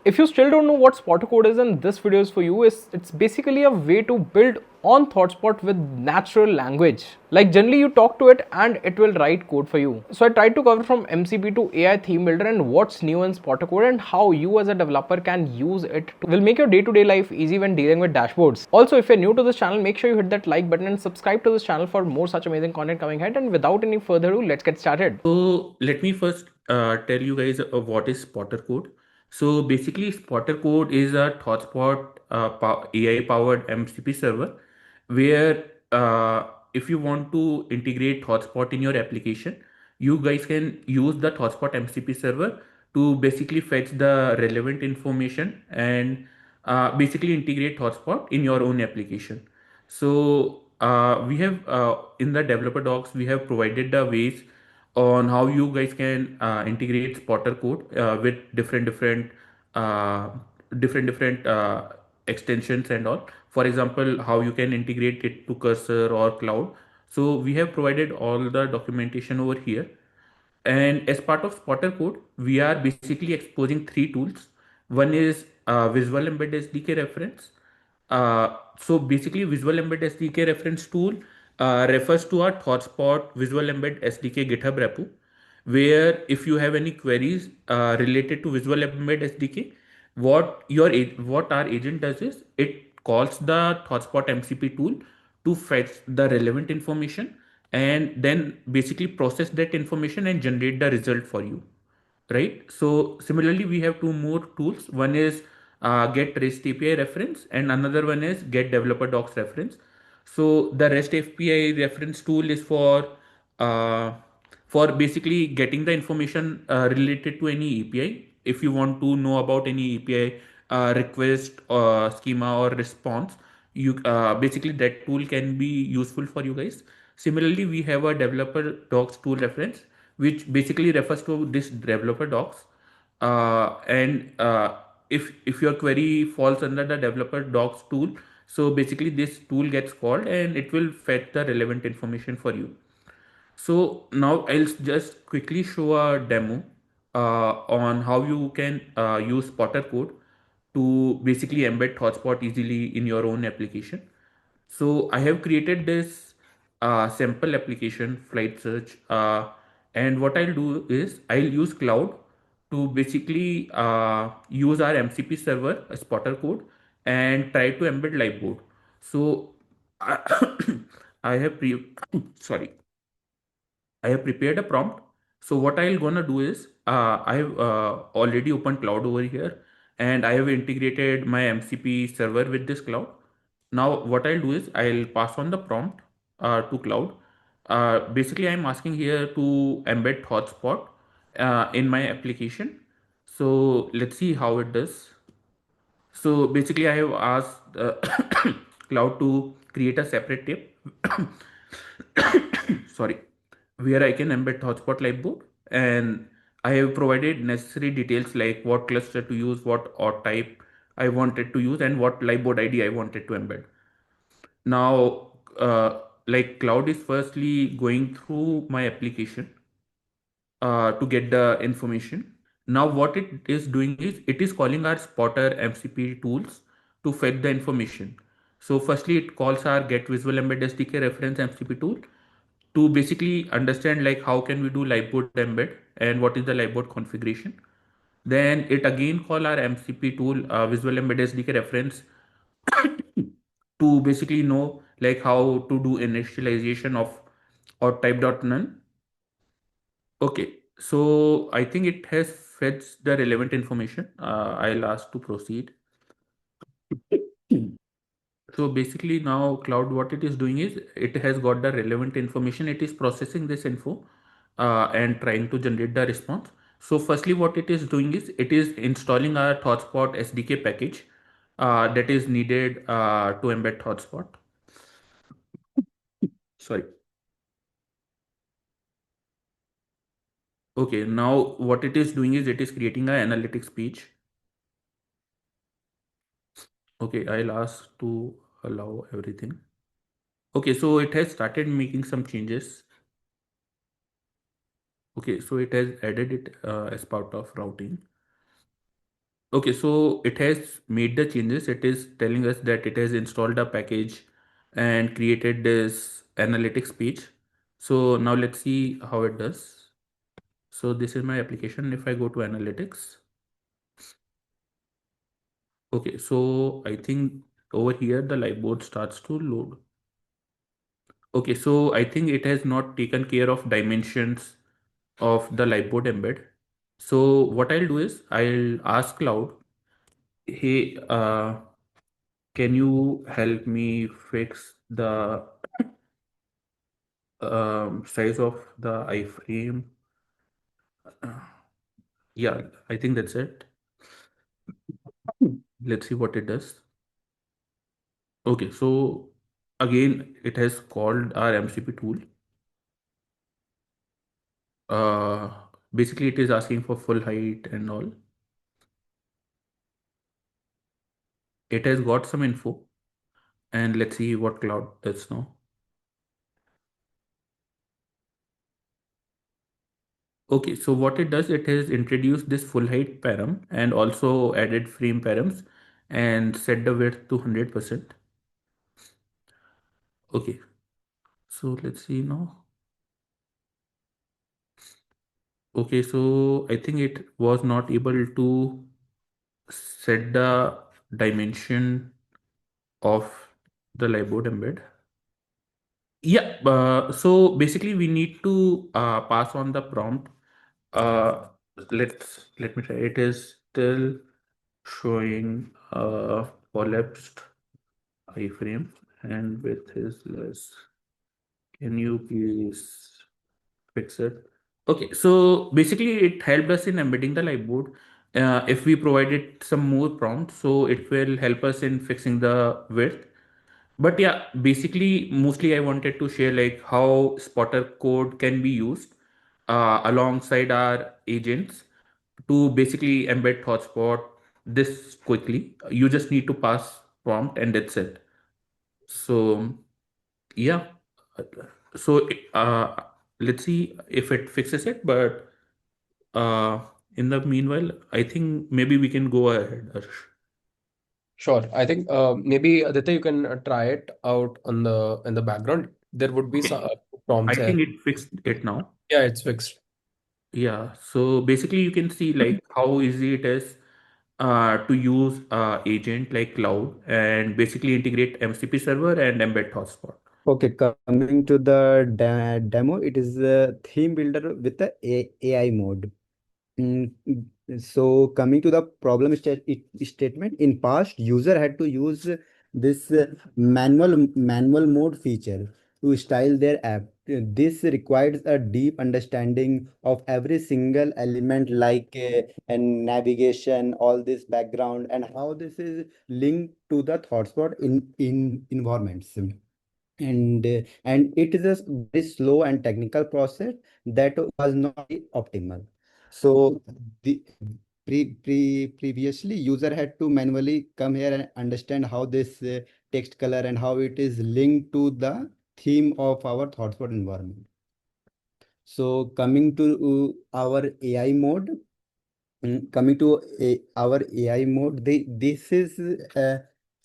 If you still don't know what SpotterCode is, and this video is for you, it's basically a way to build on ThoughtSpot with natural language. Like generally you talk to it and it will write code for you. So I tried to cover from MCP to AI theme builder and what's new in SpotterCode and how you as a developer can use it will make your day-to-day life easy when dealing with dashboards. Also, if you're new to this channel, make sure you hit that like button and subscribe to this channel for more such amazing content coming ahead. And without any further ado, let's get started. So let me first tell you guys what is SpotterCode. So basically, SpotterCode is a ThoughtSpot AI-powered MCP server, where if you want to integrate ThoughtSpot in your application, you guys can use the ThoughtSpot MCP server to basically fetch the relevant information and basically integrate ThoughtSpot in your own application. So we have in the developer docs, we have provided the ways on how you guys can integrate Spotter code with uh, different extensions and all. For example, how you can integrate it to Cursor or Cloud. So we have provided all the documentation over here. And as part of Spotter code, we are basically exposing three tools. One is Visual Embed SDK reference. So basically, Visual Embed SDK reference tool refers to our ThoughtSpot Visual Embed SDK GitHub repo, where if you have any queries related to Visual Embed SDK, what our agent does is it calls the ThoughtSpot MCP tool to fetch the relevant information and then basically process that information and generate the result for you, right? So similarly, we have two more tools. One is get REST API reference, and another one is get developer docs reference. So the REST API reference tool is uh, for basically getting the information related to any API. If you want to know about any API request, schema, or response, you basically that tool can be useful for you guys. Similarly, we have a developer docs tool reference, which basically refers to this developer docs. And if your query falls under the developer docs tool, so basically this tool gets called and it will fetch the relevant information for you. So now I'll just quickly show a demo on how you can use Spotter code to basically embed ThoughtSpot easily in your own application. So I have created this sample application, flight search, and what I'll do is I'll use cloud to basically use our MCP server, a Spotter code, and try to embed liveboard. So I, I have sorry, I have prepared a prompt. So what I'll gonna do is I have already opened cloud over here, and I have integrated my MCP server with this cloud. Now what I'll do is I'll pass on the prompt to cloud. Basically, I'm asking here to embed ThoughtSpot in my application. So let's see how it does. So basically, I have asked cloud to create a separate tip. Sorry, where I can embed hotspot liveboard, and I have provided necessary details like what cluster to use, what or type I wanted to use, and what liveboard ID I wanted to embed. Now, like cloud is firstly going through my application to get the information. Now, what it is doing is it is calling our spotter MCP tools to fetch the information. So, firstly, it calls our get visual embed SDK reference MCP tool to basically understand like how can we do liveboard embed and what is the liveboard configuration. Then it again call our MCP tool visual embed SDK reference to basically know like how to do initialization of or type.none. Okay, so I think it has fetched the relevant information. I'll ask to proceed. So basically now cloud what it is doing is it has got the relevant information. It is processing this info and trying to generate the response. So firstly what it is doing is it is installing our ThoughtSpot SDK package that is needed to embed ThoughtSpot. Sorry. Okay, now what it is doing is it is creating an analytics page. Okay, I'll ask to allow everything. Okay, so it has started making some changes. Okay, so it has added it as part of routing. Okay, so it has made the changes. It is telling us that it has installed a package and created this analytics page. So now let's see how it does. So this is my application. If I go to analytics, okay, so I think over here the live board starts to load. Okay, so I think it has not taken care of dimensions of the live board embed. So what I'll do is I'll ask Cloud, hey, can you help me fix the size of the iframe? Uh, yeah, I think that's it. Let's see what it does. Okay, so again, it has called our MCP tool. Uh, Basically, it is asking for full height and all. It has got some info, and let's see what Cloud does now. Okay, so what it does, it has introduced this full height param and also added frame params and set the width to 100%. Okay, so let's see now. Okay, so I think it was not able to set the dimension of the liveboard embed. Yeah, so basically we need to pass on the prompt. Uh, let me try. It is still showing collapsed iframe and width is less. Can you please fix it? Okay, so basically it helped us in embedding the live board. If we provided some more prompts, so it will help us in fixing the width. But yeah, basically, mostly I wanted to share like how Spotter code can be used alongside our agents to basically embed ThoughtSpot this quickly. You just need to pass prompt and that's it. So yeah, so let's see if it fixes it. But uh, in the meanwhile, I think maybe we can go ahead, Harsh. Sure. I think maybe Aditya, you can try it out on the in the background. There would be some Okay, I prompts here. think it fixed it now. Yeah, it's fixed. Yeah, so basically you can see like how easy it is to use agent like Cloud and basically integrate MCP server and embed hotspot. Okay, coming to the demo, it is a theme builder with the AI mode. So coming to the problem statement, in past, user had to use this manual mode feature to style their app. This requires a deep understanding of every single element like and navigation, all this background, and how this is linked to the ThoughtSpot in environments. And it is a very slow and technical process that was not optimal. So the previously user had to manually come here and understand how this text color and how it is linked to the theme of our ThoughtSpot environment. So coming to our AI mode, coming to our AI mode, this is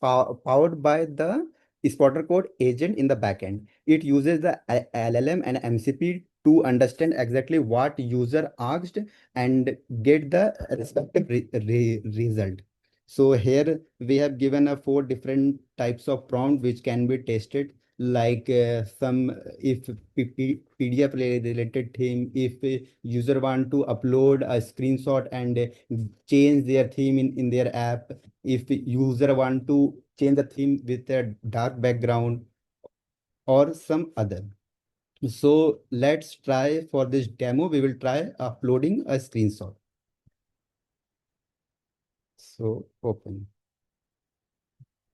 powered by the spotter code agent in the backend. It uses the LLM and MCP to understand exactly what user asked and get the respective result. So here we have given a four different types of prompt which can be tested, like some if PDF related theme, if user want to upload a screenshot and change their theme in their app, if user want to change the theme with a dark background or some other. So let's try for this demo, we will try uploading a screenshot. So open.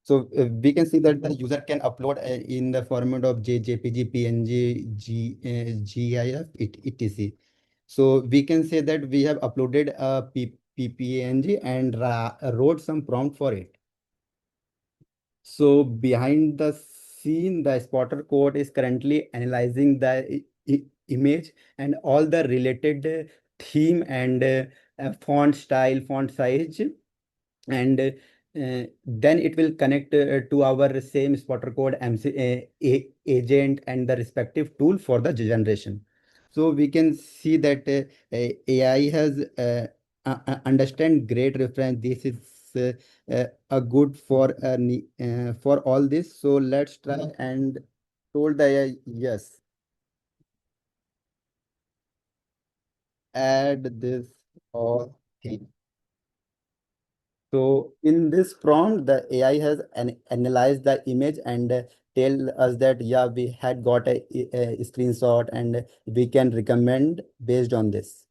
So we can see that the user can upload in the format of JPG, PNG, GIF, etc. So we can say that we have uploaded a PNG and wrote some prompt for it. So behind the scene, the spotter code is currently analyzing the image and all the related theme and font style, font size. and then it will connect to our same spotter code agent and the respective tool for the generation. So we can see that AI has understand great reference. This is a good for all this. So let's try and told the AI yes, add this all thing. So in this prompt, the AI has analyzed the image and tell us that yeah, we had got a screenshot and we can recommend based on this.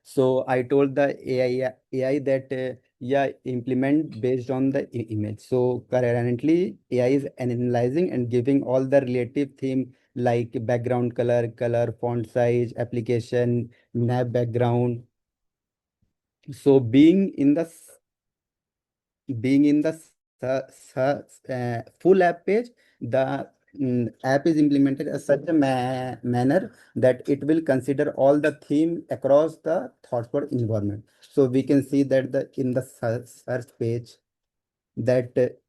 So I told the AI that yeah, implement based on the image. So currently AI is analyzing and giving all the relative theme like background color, font size, application, nav background. So being in the full app page, the app is implemented as such a manner that it will consider all the theme across the ThoughtSpot environment. So we can see that in the search page that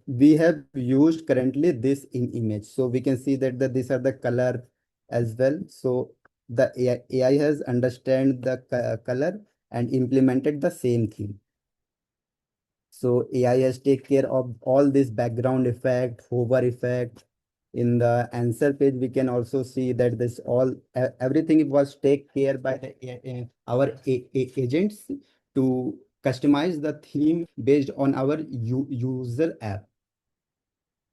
we have used currently this in image. So we can see that these are the color as well. So the AI has understand the color and implemented the same theme. So AI has take care of all this background effect, hover effect. In the answer page, we can also see that this all everything was take care by the our agents to customize the theme based on our user app.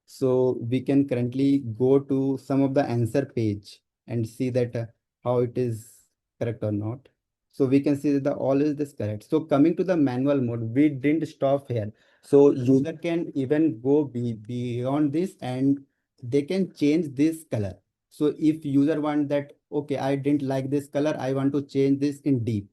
So we can currently go to some of the answer page and see that how it is correct or not. So we can see that all is this correct. So coming to the manual mode, we didn't stop here. So user can even go beyond this and they can change this color. So if user want that, okay, I didn't like this color, I want to change this in deep.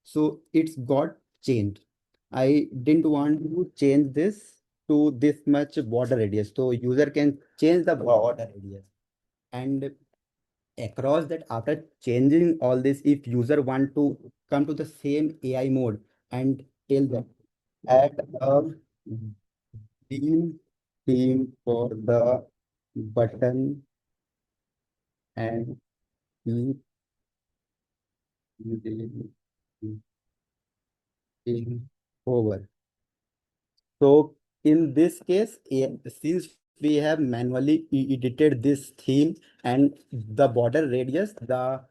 So it's got changed. I didn't want to change this to this much border radius. So user can change the border radius. And across that, after changing all this, if user want to come to the same AI mode and tell them add a theme theme for the button and keep the theme over. So in this case, since we have manually edited this theme and the border radius, the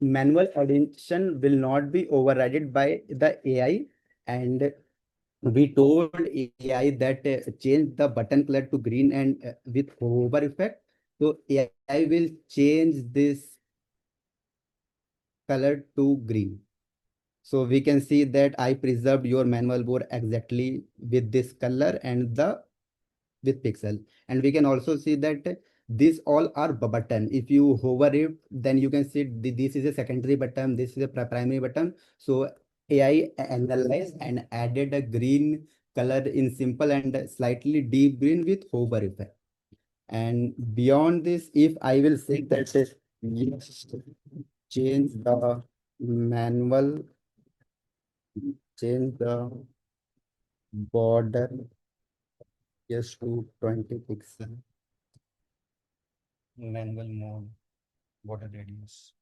manual addition will not be overridden by the AI. And we told AI that change the button color to green and with hover effect. So AI will change this color to green. So we can see that I preserved your manual board exactly with this color and the with pixel. And we can also see that these all are button. If you hover it, then you can see this is a secondary button, this is a primary button. So AI analyzed and added a green color in simple and slightly deep green with hover effect. And beyond this, if I will say that yes, change the manual, change the border yes to 20 pixel, manual mode, border radius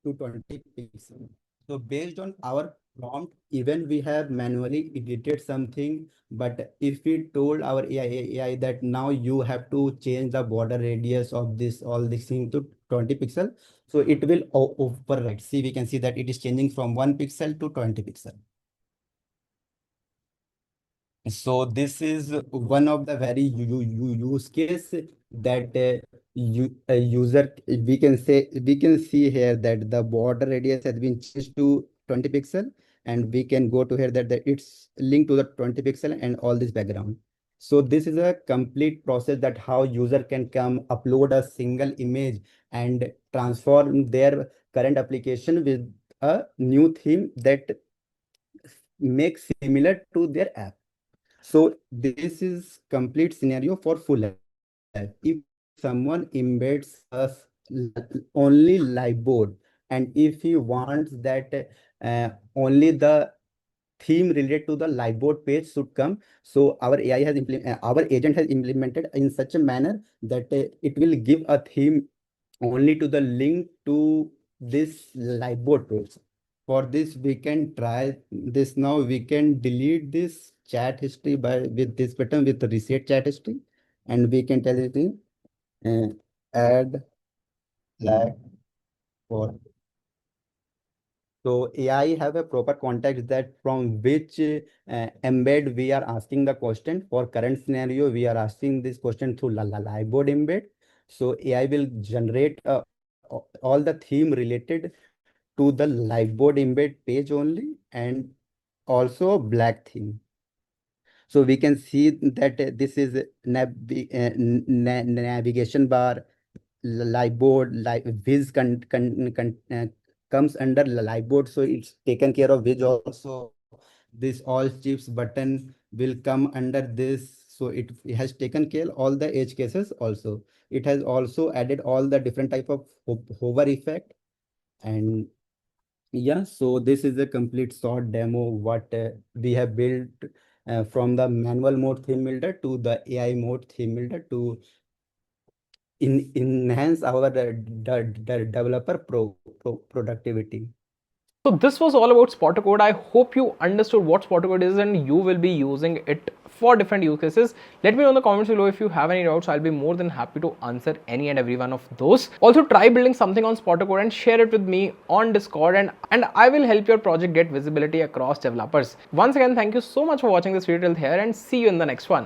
to 20 pixel. So based on our prompt, even we have manually edited something, but if we told our AI that now you have to change the border radius of this all this thing to 20 pixel, so it will override. See, we can see that it is changing from 1 pixel to 20 pixel. So this is one of the very use case that user we can see here that the border radius has been changed to 20 pixel, and we can go to here that it's linked to the 20 pixel and all this background. So this is a complete process that how user can come upload a single image and transform their current application with a new theme that makes similar to their app. So this is complete scenario for full app. If someone embeds only live board, and if he wants that only the theme related to the liveboard page should come. So our AI has our agent has implemented in such a manner that it will give a theme only to the link to this liveboard page. For this, we can try this now. We can delete this chat history by with this button with the reset chat history, and we can tell it in add flag for. So AI have a proper context that from which embed we are asking the question. For current scenario, we are asking this question through liveboard embed. So AI will generate all the theme related to the liveboard embed page only, and also black theme. So we can see that this is navigation bar, liveboard, viz comes under liveboard, so it's taken care of. Viz also, this all chips button will come under this, so it has taken care all the edge cases. Also, it has also added all the different type of hover effect. And yeah, so this is a complete short demo what we have built from the manual mode theme builder to the AI mode theme builder to enhance our developer productivity. So this was all about SpotterCode. I hope you understood what SpotterCode is and you will be using it for different use cases. Let me know in the comments below if you have any doubts. I'll be more than happy to answer any and every one of those. Also try building something on SpotterCode and share it with me on Discord, and I will help your project get visibility across developers. Once again, thank you so much for watching this video till here, and see you in the next one.